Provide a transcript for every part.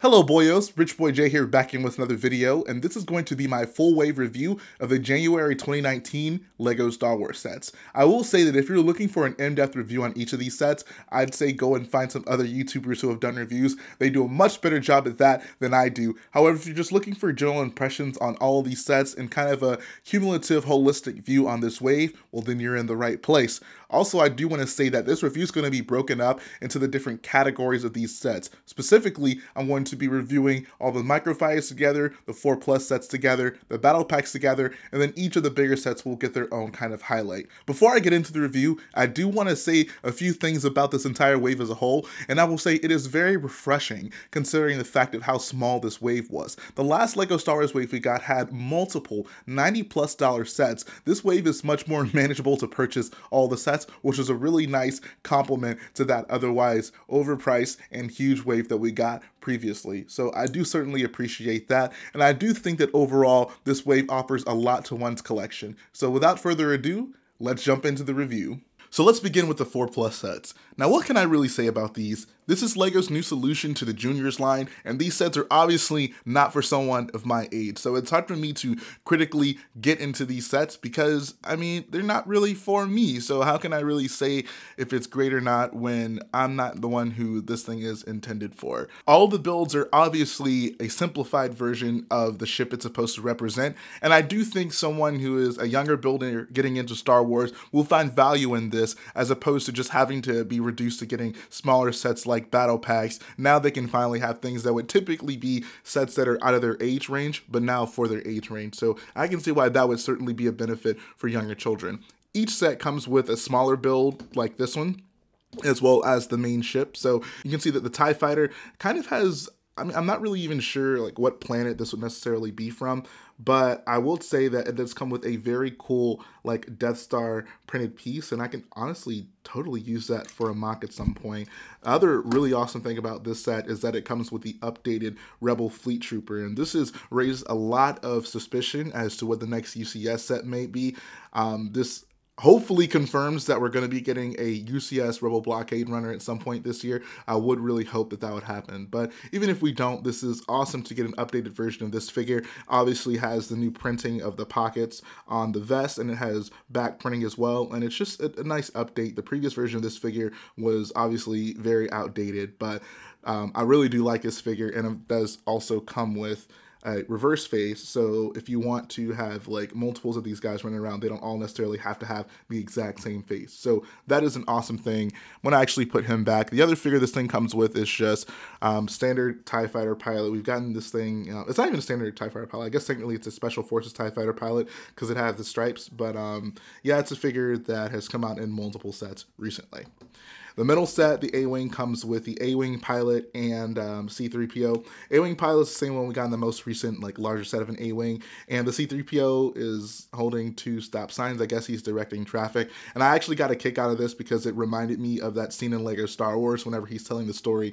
Hello boyos, Rich Boy J here back in with another video, and this is going to be my full wave review of the January 2019 LEGO Star Wars sets. I will say that if you're looking for an in-depth review on each of these sets, I'd say go and find some other YouTubers who have done reviews. They do a much better job at that than I do. However, if you're just looking for general impressions on all of these sets and kind of a cumulative, holistic view on this wave, well then you're in the right place. Also, I do want to say that this review is going to be broken up into the different categories of these sets. Specifically, I'm going to be reviewing all the microfighters together, the 4+ sets together, the battle packs together, and then each of the bigger sets will get their own kind of highlight. Before I get into the review, I do want to say a few things about this entire wave as a whole, and I will say it is very refreshing considering the fact of how small this wave was. The last LEGO Star Wars wave we got had multiple $90+ sets. This wave is much more manageable to purchase all the sets, which is a really nice compliment to that otherwise overpriced and huge wave that we got previously. So I do certainly appreciate that, and I do think that overall this wave offers a lot to one's collection. So without further ado, let's jump into the review. So let's begin with the 4+ sets. Now what can I really say about these? This is LEGO's new solution to the Juniors line, and these sets are obviously not for someone of my age, so it's hard for me to critically get into these sets because, I mean, they're not really for me, so how can I really say if it's great or not when I'm not the one who this thing is intended for? All the builds are obviously a simplified version of the ship it's supposed to represent, and I do think someone who is a younger builder getting into Star Wars will find value in this as opposed to just having to be reduced to getting smaller sets like battle packs. Now they can finally have things that would typically be sets that are out of their age range, but now for their age range. So I can see why that would certainly be a benefit for younger children. Each set comes with a smaller build like this one, as well as the main ship. So you can see that the TIE Fighter kind of has, I mean, I'm not really even sure like what planet this would necessarily be from, but I will say that it does come with a very cool like Death Star printed piece, and I can honestly totally use that for a mock at some point. Other really awesome thing about this set is that it comes with the updated Rebel Fleet Trooper, and this has raised a lot of suspicion as to what the next UCS set may be. This hopefully confirms that we're going to be getting a UCS Rebel Blockade Runner at some point this year. I would really hope that that would happen. But even if we don't, this is awesome to get an updated version of this figure. Obviously has the new printing of the pockets on the vest, and it has back printing as well. And it's just a nice update. The previous version of this figure was obviously very outdated, but I really do like this figure, and it does also come with a reverse face, so if you want to have like multiples of these guys running around, they don't all necessarily have to have the exact same face. So that is an awesome thing. When I actually put him back, the other figure this thing comes with is just standard TIE Fighter pilot. We've gotten this thing, it's not even a standard TIE Fighter pilot. I guess technically it's a Special Forces TIE Fighter pilot because it has the stripes, but yeah, it's a figure that has come out in multiple sets recently. The middle set, the A-Wing, comes with the A-Wing pilot and C-3PO. A-Wing pilot is the same one we got in the most recent, like, larger set of an A-Wing, and the C-3PO is holding 2 stop signs. I guess he's directing traffic, and I actually got a kick out of this because it reminded me of that scene in LEGO Star Wars whenever he's telling the story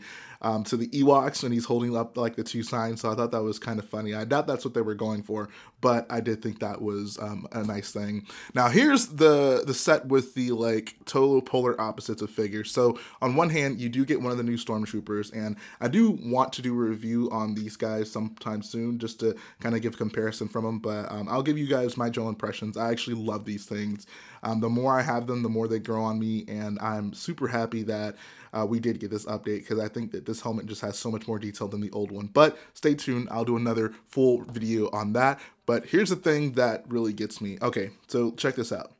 to the Ewoks and he's holding up, like, the 2 signs, so I thought that was kind of funny. I doubt that's what they were going for, but I did think that was a nice thing. Now, here's the set with the, like, total polar opposites of figures. So on one hand, you do get one of the new Stormtroopers, and I do want to do a review on these guys sometime soon just to kind of give comparison from them, but I'll give you guys my general impressions. I actually love these things. The more I have them, the more they grow on me, and I'm super happy that we did get this update because I think that this helmet just has so much more detail than the old one. But stay tuned, I'll do another full video on that. But here's the thing that really gets me. Okay, so check this out.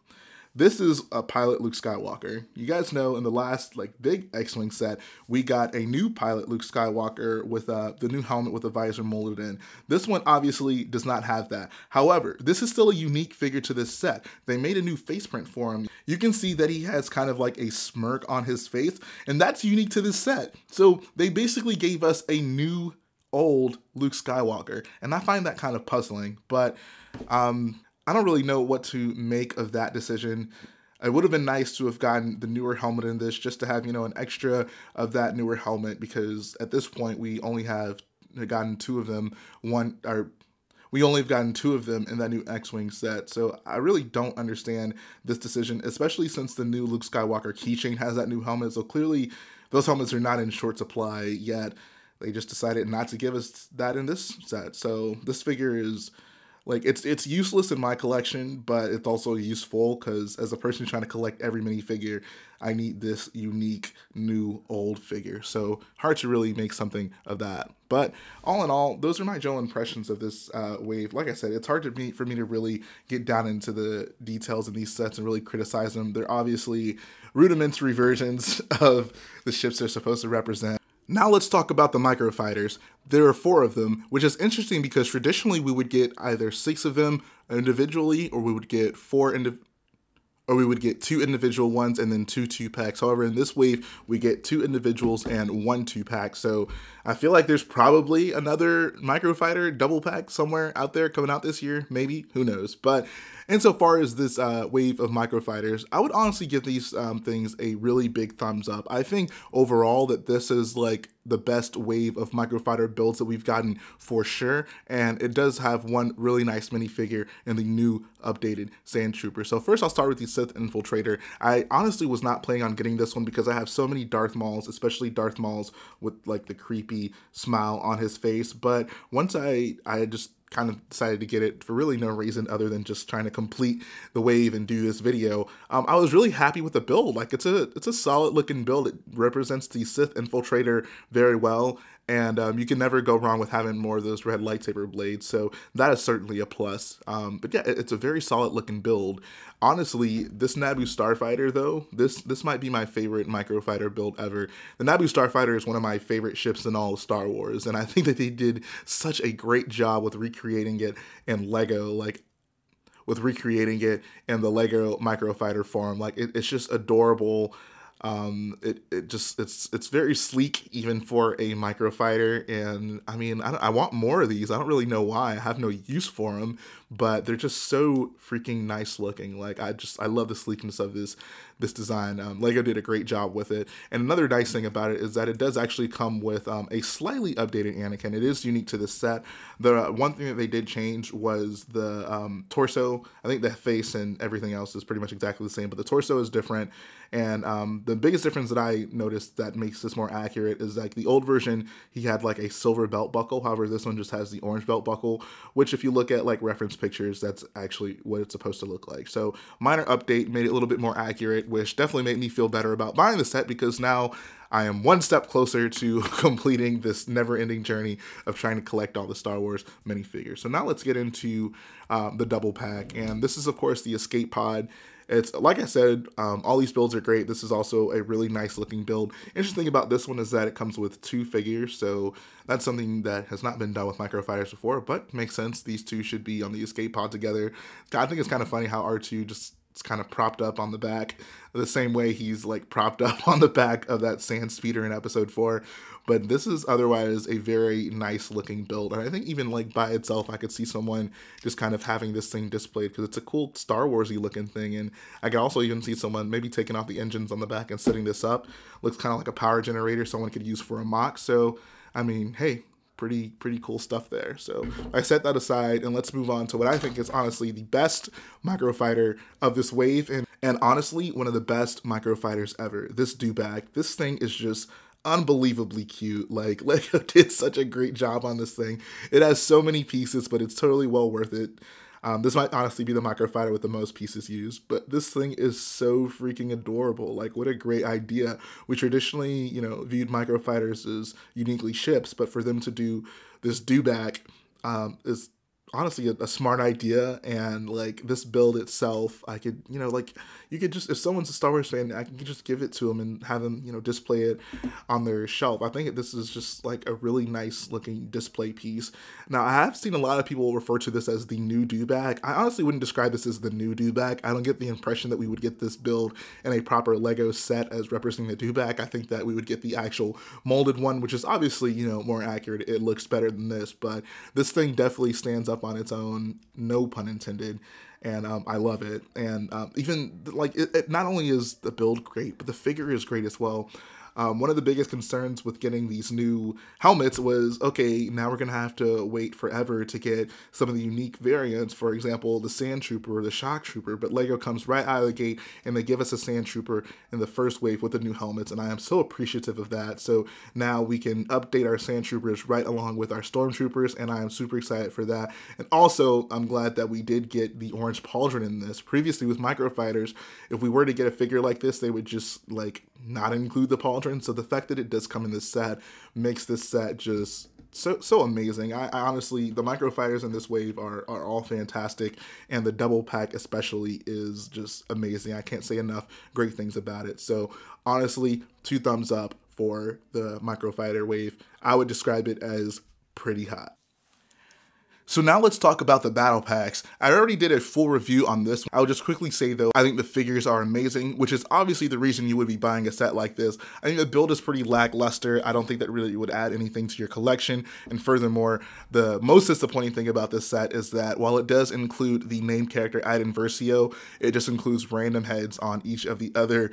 This is a pilot Luke Skywalker. You guys know in the last like big X-Wing set, we got a new pilot Luke Skywalker with the new helmet with the visor molded in. This one obviously does not have that. However, this is still a unique figure to this set. They made a new face print for him. You can see that he has kind of like a smirk on his face, and that's unique to this set. So they basically gave us a new old Luke Skywalker, and I find that kind of puzzling, but I don't really know what to make of that decision. It would have been nice to have gotten the newer helmet in this just to have, you know, an extra of that newer helmet, because at this point we only have gotten 2 of them. We only have gotten 2 of them in that new X-Wing set, so I really don't understand this decision, especially since the new Luke Skywalker keychain has that new helmet, so clearly those helmets are not in short supply yet. they just decided not to give us that in this set. So this figure is like, it's useless in my collection, but it's also useful because as a person trying to collect every minifigure, I need this unique new old figure. So hard to really make something of that. But all in all, those are my general impressions of this wave. Like I said, it's hard for me to really get down into the details in these sets and really criticize them. They're obviously rudimentary versions of the ships they're supposed to represent. Now let's talk about the microfighters. There are 4 of them, which is interesting because traditionally we would get either 6 of them individually, or we would get 2 individual ones and then 2 2-packs. However, in this wave, we get 2 individuals and 1 2-pack. So I feel like there's probably another microfighter double pack somewhere out there coming out this year, maybe, who knows. But insofar as this wave of microfighters, I would honestly give these things a really big thumbs up. I think overall that this is like the best wave of microfighter builds that we've gotten for sure, and it does have one really nice minifigure in the new updated Sand Trooper. So first I'll start with the Sith Infiltrator. I honestly was not planning on getting this one because I have so many Darth Mauls, especially Darth Mauls with like the creepy smile on his face, but once I just kind of decided to get it for really no reason other than just trying to complete the wave and do this video. I was really happy with the build. Like it's a solid looking build. It represents the Sith Infiltrator very well, and you can never go wrong with having more of those red lightsaber blades, so that is certainly a plus. But yeah, it's a very solid looking build. Honestly, this Naboo Starfighter though, this might be my favorite microfighter build ever. The Naboo Starfighter is one of my favorite ships in all of Star Wars, and I think that they did such a great job with recreating it in Lego, like with recreating it in the Lego microfighter form. Like it's just adorable. It's very sleek even for a microfighter, and I mean I want more of these. I don't really know why. I have no use for them, but they're just so freaking nice looking. Like I love the sleekness of this design. Lego did a great job with it, and another nice thing about it is that it does actually come with a slightly updated Anakin. It is unique to this set. The one thing that they did change was the torso. I think the face and everything else is pretty much exactly the same, but the torso is different. And the biggest difference that I noticed that makes this more accurate is like the old version, he had like a silver belt buckle. However, this one just has the orange belt buckle, which if you look at like reference pictures, that's actually what it's supposed to look like. So minor update, made it a little bit more accurate, which definitely made me feel better about buying the set because now I am one step closer to completing this never-ending journey of trying to collect all the Star Wars minifigures. So now let's get into the double pack, and this is of course the Escape Pod. It's like I said, all these builds are great. This is also a really nice looking build. Interesting about this one is that it comes with 2 figures, so that's something that has not been done with microfighters before, but makes sense. These 2 should be on the Escape Pod together. I think it's kind of funny how R2 just it's kind of propped up on the back the same way he's like propped up on the back of that sand speeder in episode 4. But this is otherwise a very nice looking build, and I think even like by itself I could see someone just kind of having this thing displayed because it's a cool Star Warsy looking thing. And I could also even see someone maybe taking off the engines on the back and setting this up. Looks kind of like a power generator someone could use for a mock. So I mean, hey, pretty cool stuff there. So I set that aside, and let's move on to what I think is honestly the best microfighter of this wave, and honestly one of the best microfighters ever. This Dewback, this thing is just unbelievably cute. Like Lego did such a great job on this thing. It has so many pieces, but it's totally well worth it. This might honestly be the microfighter with the most pieces used, but this thing is so freaking adorable. Like, what a great idea. We traditionally, you know, viewed microfighters as uniquely ships, but for them to do this Dewback is honestly a smart idea. And like this build itself, I could, you know, like you could just, if someone's a Star Wars fan, I can just give it to them and have them, you know, display it on their shelf. I think this is just like a really nice looking display piece. Now, I have seen a lot of people refer to this as the new Dewback. I honestly wouldn't describe this as the new Dewback. I don't get the impression that we would get this build in a proper Lego set as representing the Dewback. I think that we would get the actual molded one, which is obviously, you know, more accurate. It looks better than this, but this thing definitely stands up on its own, no pun intended. And I love it. And even like it not only is the build great, but the figure is great as well. One of the biggest concerns with getting these new helmets was, okay, now we're going to have to wait forever to get some of the unique variants, for example, the Sand Trooper or the Shock Trooper, but LEGO comes right out of the gate and they give us a Sand Trooper in the first wave with the new helmets, and I am so appreciative of that. So now we can update our Sand Troopers right along with our Stormtroopers, and I am super excited for that. And also, I'm glad that we did get the orange pauldron in this. Previously with Microfighters, if we were to get a figure like this, they would just like not include the pauldron. So the fact that it does come in this set makes this set just so amazing. I honestly, the Microfighters in this wave are all fantastic, and the double pack especially is just amazing. I can't say enough great things about it. So honestly, 2 thumbs up for the Microfighter wave. I would describe it as pretty hot. So now let's talk about the battle packs. I already did a full review on this. I'll just quickly say though, I think the figures are amazing, which is obviously the reason you would be buying a set like this. I think the build is pretty lackluster. I don't think that really would add anything to your collection. And furthermore, the most disappointing thing about this set is that while it does include the named character Iden Versio, it just includes random heads on each of the other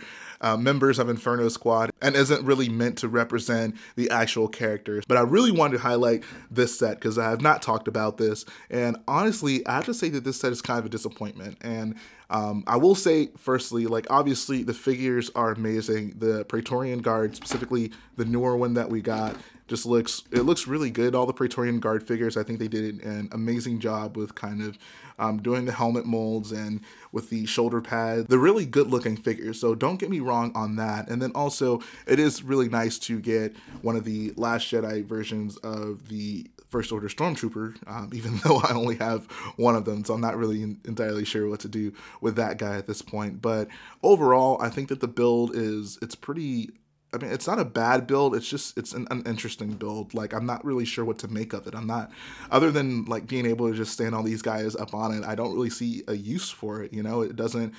members of Inferno Squad and isn't really meant to represent the actual characters. But I really wanted to highlight this set because I have not talked about this. And honestly, I have to say that this set is kind of a disappointment. And I will say, firstly, like obviously the figures are amazing. The Praetorian Guard, specifically the newer one that we got, just looks really good. All the Praetorian Guard figures, I think they did an amazing job with kind of doing the helmet molds and with the shoulder pads. They're really good looking figures, so don't get me wrong on that. And then also, it is really nice to get one of the Last Jedi versions of the First Order Stormtrooper, even though I only have one of them, so I'm not really entirely sure what to do with that guy at this point. But overall, I think that the build it's pretty, I mean, it's not a bad build, it's an uninteresting build. Like, I'm not really sure what to make of it. I'm not, other than like being able to just stand all these guys up on it, I don't really see a use for it, you know? It doesn't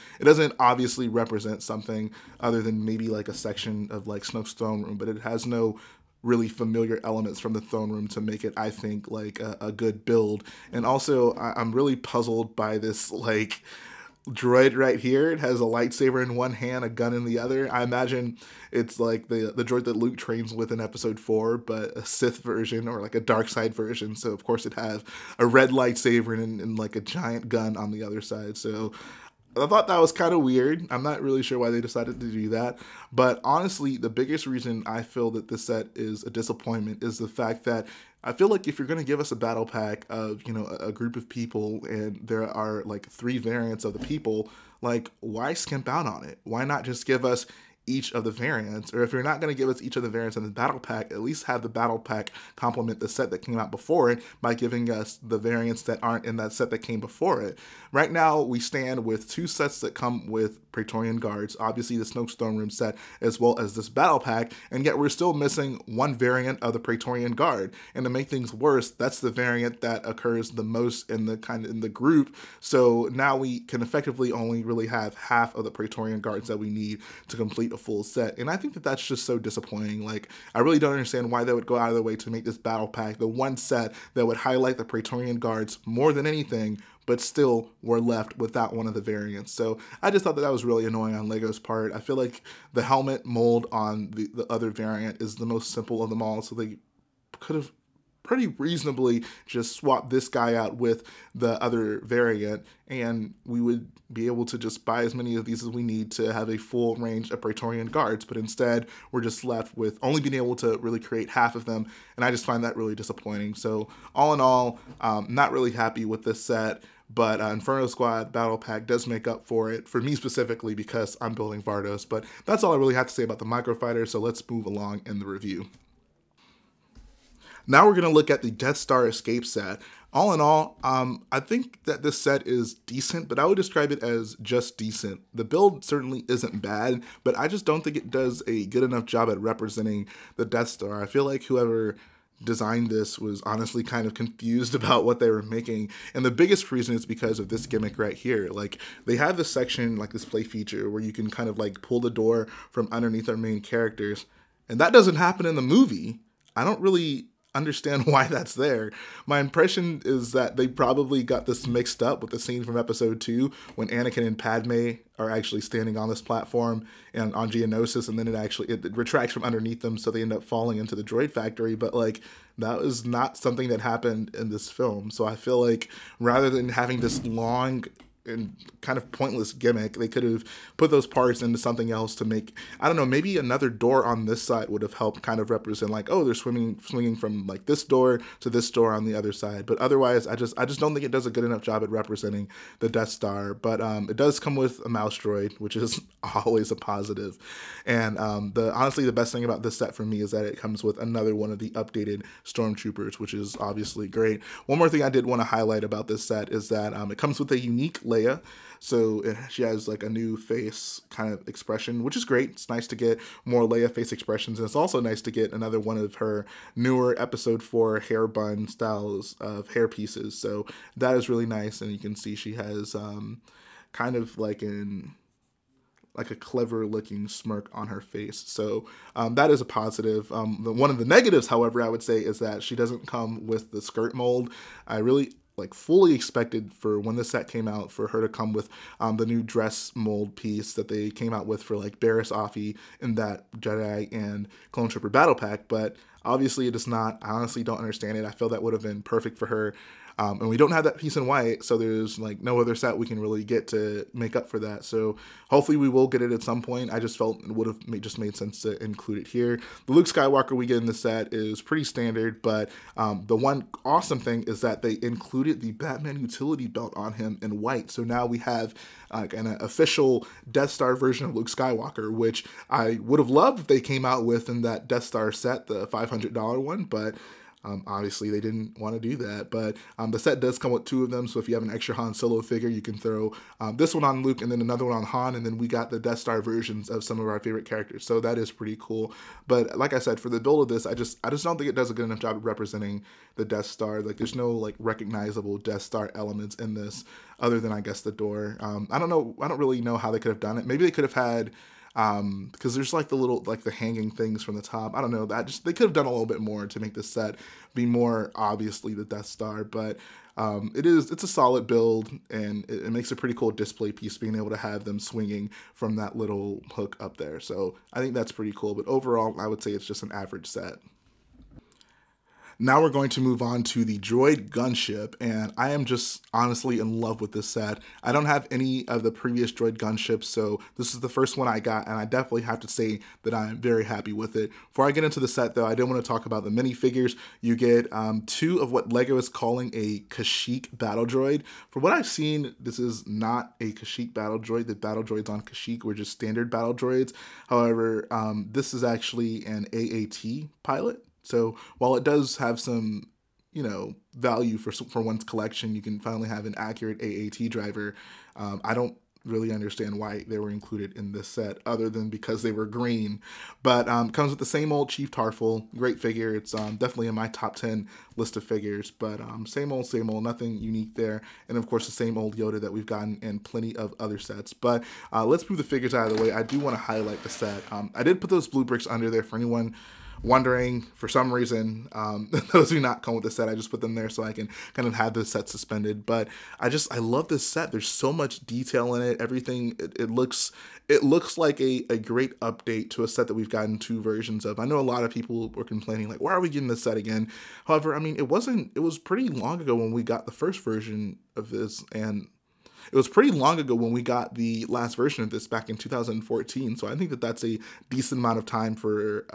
obviously represent something other than maybe like a section of like Snoke's throne room, but it has no really familiar elements from the throne room to make it, I think, like a good build. And also, I'm really puzzled by this like droid right here. It has a lightsaber in one hand, a gun in the other. I imagine it's like the droid that Luke trains with in episode 4, but a Sith version or like a dark side version. So of course it has a red lightsaber and like a giant gun on the other side. So I thought that was kind of weird. I'm not really sure why they decided to do that. But honestly, the biggest reason I feel that this set is a disappointment is the fact that I feel like if you're going to give us a battle pack of, you know, a group of people and there are like 3 variants of the people, like why skimp out on it? Why not just give us each of the variants? Or if you're not going to give us each of the variants in the battle pack, at least have the battle pack complement the set that came out before it by giving us the variants that aren't in that set that came before it. Right now, we stand with 2 sets that come with Praetorian Guards, obviously the Snoke's Throne Room set, as well as this battle pack, and yet we're still missing 1 variant of the Praetorian Guard. And to make things worse, that's the variant that occurs the most in the group. So now we can effectively only really have half of the Praetorian Guards that we need to complete a full set. And I think that that's just so disappointing. Like, I really don't understand why they would go out of their way to make this battle pack the one set that would highlight the Praetorian Guards more than anything, but still we're left without one of the variants. So I just thought that was really annoying on LEGO's part. I feel like the helmet mold on the other variant is the most simple of them all, so they could have pretty reasonably just swapped this guy out with the other variant, and we would be able to just buy as many of these as we need to have a full range of Praetorian Guards. But instead, we're just left with only being able to really create half of them, and I just find that really disappointing. So all in all, not really happy with this set. But Inferno Squad Battle Pack does make up for it, for me specifically, because I'm building Vardos. But that's all I really have to say about the Microfighter, so let's move along in the review. Now we're going to look at the Death Star Escape set. All in all, I think that this set is decent, but I would describe it as just decent. The build certainly isn't bad, but I just don't think it does a good enough job at representing the Death Star. I feel like whoever designed this was honestly kind of confused about what they were making, and the biggest reason is because of this gimmick right here. Like, they have this section, like this play feature, where you can kind of like pull the door from underneath our main characters, and that doesn't happen in the movie. I don't really understand why that's there. My impression is that they probably got this mixed up with the scene from episode 2 when Anakin and Padme are actually standing on this platform and on Geonosis, and then it retracts from underneath them, so they end up falling into the droid factory. But like, that was not something that happened in this film. So I feel like rather than having this long and kind of pointless gimmick, they could have put those parts into something else to make, I don't know, maybe another door on this side would have helped kind of represent like, oh, they're swinging from like this door to this door on the other side. But otherwise, I just don't think it does a good enough job at representing the Death Star. But it does come with a mouse droid, which is always a positive. And honestly, the best thing about this set for me is that it comes with another one of the updated Stormtroopers, which is obviously great. One more thing I did want to highlight about this set is that it comes with a unique Leia. So she has like a new face kind of expression, which is great. It's nice to get more Leia face expressions, and it's also nice to get another one of her newer episode 4 hair bun styles of hair pieces. So that is really nice, and you can see she has kind of like a clever looking smirk on her face. So that is a positive. One of the negatives, however, I would say is that she doesn't come with the skirt mold. I really fully expected for when the set came out for her to come with the new dress mold piece that they came out with for like Barriss Offee in that Jedi and Clone Trooper battle pack, but obviously it is not. I honestly don't understand it. I feel that would have been perfect for her. And we don't have that piece in white, so there's like no other set we can really get to make up for that. So hopefully we will get it at some point. I just felt it would have just made sense to include it here. The Luke Skywalker we get in the set is pretty standard, but the one awesome thing is that they included the Batman utility belt on him in white. So now we have an official Death Star version of Luke Skywalker, which I would have loved if they came out with in that Death Star set, the $500 one, but obviously they didn't want to do that. But the set does come with 2 of them, so if you have an extra Han Solo figure, you can throw this one on Luke and then another one on Han, and then we got the Death Star versions of some of our favorite characters. So that is pretty cool. But like I said, for the build of this, I just don't think it does a good enough job of representing the Death Star. Like, there's no like recognizable Death Star elements in this other than, I guess, the door. I don't really know how they could have done it. Maybe they could have had because there's like the little, like the hanging things from the top. I don't know, they could have done a little bit more to make this set be more obviously the Death Star, but it's a solid build, and it makes a pretty cool display piece being able to have them swinging from that little hook up there. So I think that's pretty cool, but overall I would say it's just an average set. Now we're going to move on to the Droid Gunship, and I am just honestly in love with this set. I don't have any of the previous Droid Gunships, so this is the first one I got, and I definitely have to say that I'm very happy with it. Before I get into the set, though, I did want to talk about the minifigures. You get 2 of what LEGO is calling a Kashyyyk battle droid. From what I've seen, this is not a Kashyyyk battle droid. The battle droids on Kashyyyk were just standard battle droids. However, this is actually an AAT pilot. So while it does have some, value for one's collection, you can finally have an accurate AAT driver. I don't really understand why they were included in this set other than because they were green. But comes with the same old Chief Tarful. Great figure. It's definitely in my top 10 list of figures. But same old, nothing unique there. And of course the same old Yoda that we've gotten in plenty of other sets. But let's move the figures out of the way. I do want to highlight the set. I did put those blue bricks under there for anyone wondering. For some reason, those do not come with the set. I just put them there so I can kind of have the set suspended. But I love this set. There's so much detail in it. Everything, it looks like a great update to a set that we've gotten 2 versions of. I know a lot of people were complaining, like, why are we getting this set again? However, I mean, it was pretty long ago when we got the first version of this, and it was pretty long ago when we got the last version of this back in 2014, so I think that that's a decent amount of time for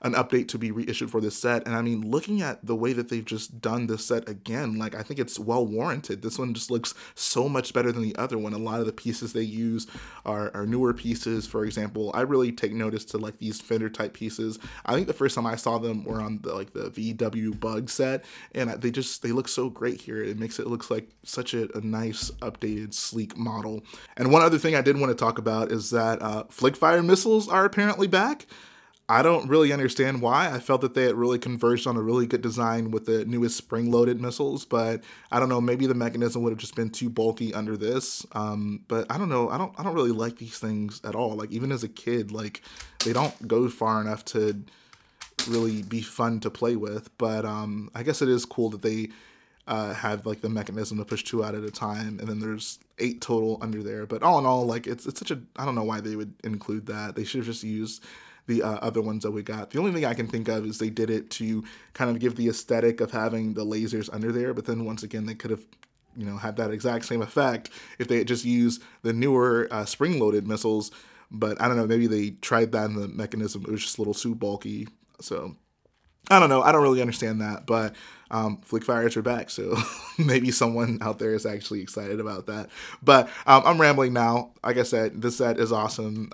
an update to be reissued for this set. And I mean, looking at the way that they've just done this set again, like, I think it's well warranted. This one just looks so much better than the other one. A lot of the pieces they use are newer pieces. For example, I really take notice to like these fender type pieces. I think the first time I saw them were on the VW Bug set, and they look so great here. It makes it look like such a nice updated sleek model. And one other thing I did want to talk about is that flick-fire missiles are apparently back. I don't really understand why. I felt that they had really converged on a really good design with the newest spring-loaded missiles, but I don't know, maybe the mechanism would have just been too bulky under this. But I don't know, I don't really like these things at all. Like, even as a kid, like, they don't go far enough to really be fun to play with. But I guess it is cool that they have like the mechanism to push 2 out at a time, and then there's 8 total under there. But all in all, like it's such a, I don't know why they would include that. They should have just used the other ones that we got. The only thing I can think of is they did it to kind of give the aesthetic of having the lasers under there, but then once again they could have, you know, had that exact same effect if they had just used the newer spring-loaded missiles. But I don't know, maybe they tried that in the mechanism, it was just a little too bulky. So I don't know, I don't really understand that, but flick fires are back, so maybe someone out there is actually excited about that. But I'm rambling now. Like I said, this set is awesome.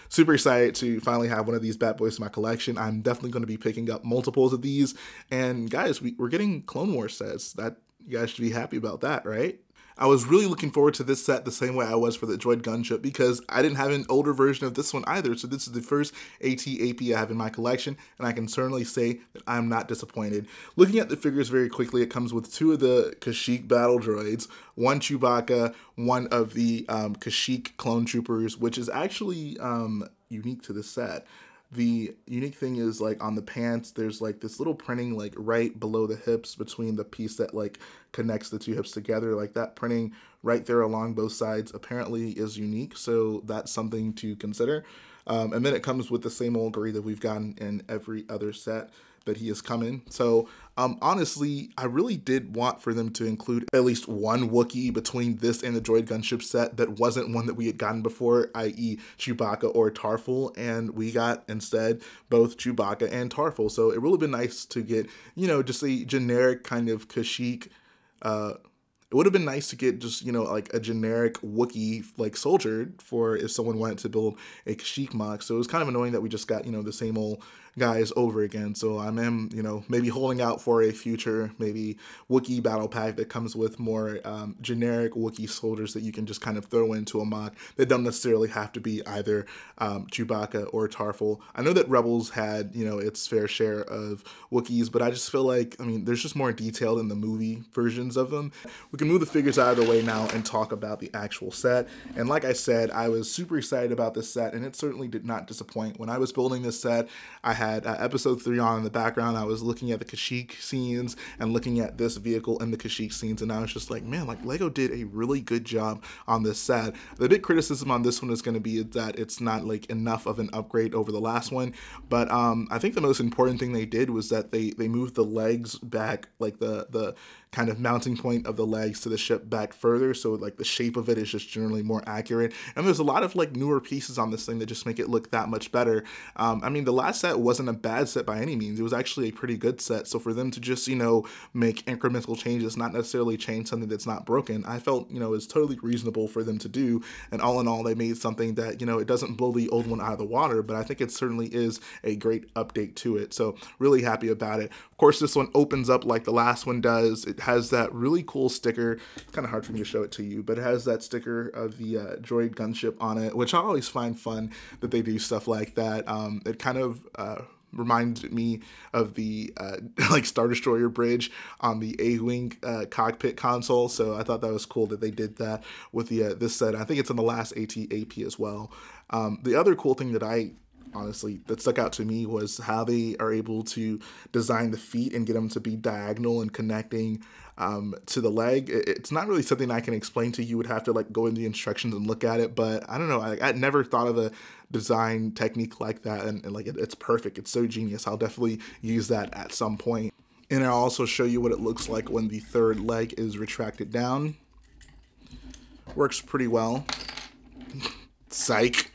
Super excited to finally have one of these bad boys in my collection. I'm definitely going to be picking up multiples of these. And guys, we're getting Clone Wars sets. That, you guys should be happy about that, right? I was really looking forward to this set the same way I was for the Droid Gunship, because I didn't have an older version of this one either, so this is the first AT-AP I have in my collection, and I can certainly say that I'm not disappointed. Looking at the figures very quickly, it comes with 2 of the Kashyyyk battle droids, 1 Chewbacca, 1 of the Kashyyyk clone troopers, which is actually unique to the set. The unique thing is, like, on the pants, there's like this little printing like right below the hips between the piece that like connects the 2 hips together. Like that printing right there along both sides apparently is unique, so that's something to consider. And then it comes with the same old gray that we've gotten in every other set that he has come in. So honestly, I really did want for them to include at least 1 Wookiee between this and the Droid Gunship set that wasn't one that we had gotten before, i.e. Chewbacca or Tarful, and we got instead both Chewbacca and Tarful. So it really been nice to get, you know, just a generic kind of Kashyyyk. It would have been nice to get just, you know, like a generic Wookiee like soldier for if someone wanted to build a Kashyyyk mock. So it was kind of annoying that we just got, you know, the same old guys over again. So I am, you know, maybe holding out for a future maybe Wookiee battle pack that comes with more generic Wookiee soldiers that you can just kind of throw into a mock that don't necessarily have to be either Chewbacca or Tarful. I know that Rebels had, you know, its fair share of Wookiees, but I just feel like, I mean, there's just more detail in the movie versions of them. We can move the figures out of the way now and talk about the actual set. And like I said, I was super excited about this set, and it certainly did not disappoint. When I was building this set, I had episode 3 on in the background. I was looking at the Kashyyyk scenes and looking at this vehicle in the Kashyyyk scenes, and I was just like, man, like Lego did a really good job on this set. The big criticism on this one is going to be that it's not like enough of an upgrade over the last one, but I think the most important thing they did was that they moved the legs back, like the kind of mounting point of the legs to the ship back further, so like the shape of it is just generally more accurate. And there's a lot of like newer pieces on this thing that just make it look that much better. I mean, the last set wasn't a bad set by any means. It was actually a pretty good set. So for them to just, you know, make incremental changes, not necessarily change something that's not broken, I felt, you know, is totally reasonable for them to do. And all in all, they made something that, you know, it doesn't blow the old one out of the water, but I think it certainly is a great update to it. So really happy about it. Of course, this one opens up like the last one does. It has that really cool sticker. It's kind of hard for me to show it to you, but it has that sticker of the Droid Gunship on it, which I always find fun that they do stuff like that. It kind of reminded me of the like Star Destroyer bridge on the A-Wing cockpit console, so I thought that was cool that they did that with the this set. I think it's in the last AT-AP as well. The other cool thing that honestly that stuck out to me was how they are able to design the feet and get them to be diagonal and connecting to the leg. It's not really something I can explain to you. You would have to like go in the instructions and look at it, but I don't know, I never thought of a design technique like that, and like it's perfect. It's so genius. I'll definitely use that at some point. And I'll also show you what it looks like when the third leg is retracted down. Works pretty well. Psych.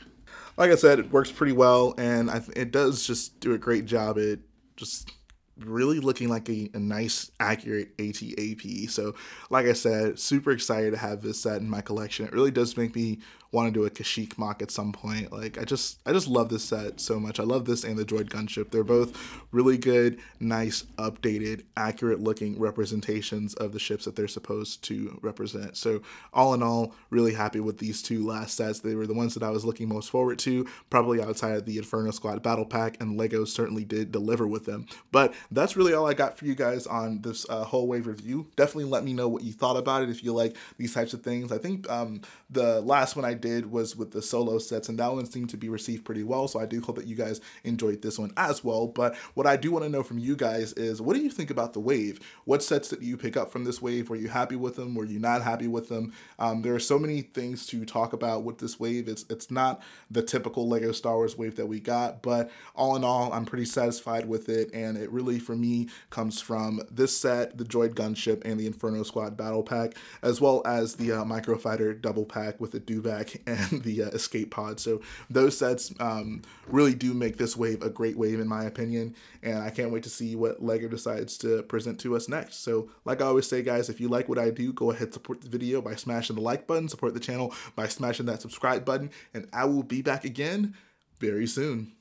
Like I said, it works pretty well, and it does just do a great job at just really looking like a nice, accurate AT-AP. So, like I said, super excited to have this set in my collection. It really does make me want to do a Kashyyyk mock at some point. Like I just love this set so much. I love this and the Droid Gunship. They're both really good, nice, updated, accurate looking representations of the ships that they're supposed to represent. So all in all, really happy with these 2 last sets. They were the ones that I was looking most forward to, probably outside of the Inferno Squad battle pack, and LEGO certainly did deliver with them. But that's really all I got for you guys on this whole wave review. Definitely let me know what you thought about it if you like these types of things. I think the last one I did was with the solo sets, and that one seemed to be received pretty well, so I do hope that you guys enjoyed this one as well. But what I do want to know from you guys is, what do you think about the wave? What sets did you pick up from this wave? Were you happy with them? Were you not happy with them? There are so many things to talk about with this wave. It's not the typical Lego Star Wars wave that we got, but all in all, I'm pretty satisfied with it, and it really, for me, comes from this set, the Droid Gunship, and the Inferno Squad Battle Pack, as well as the Microfighter Double Pack with the Dewback and the Escape Pod. So those sets really do make this wave a great wave, in my opinion, and I can't wait to see what LEGO decides to present to us next. So like I always say, guys, if you like what I do, go ahead, support the video by smashing the like button, support the channel by smashing that subscribe button, and I will be back again very soon.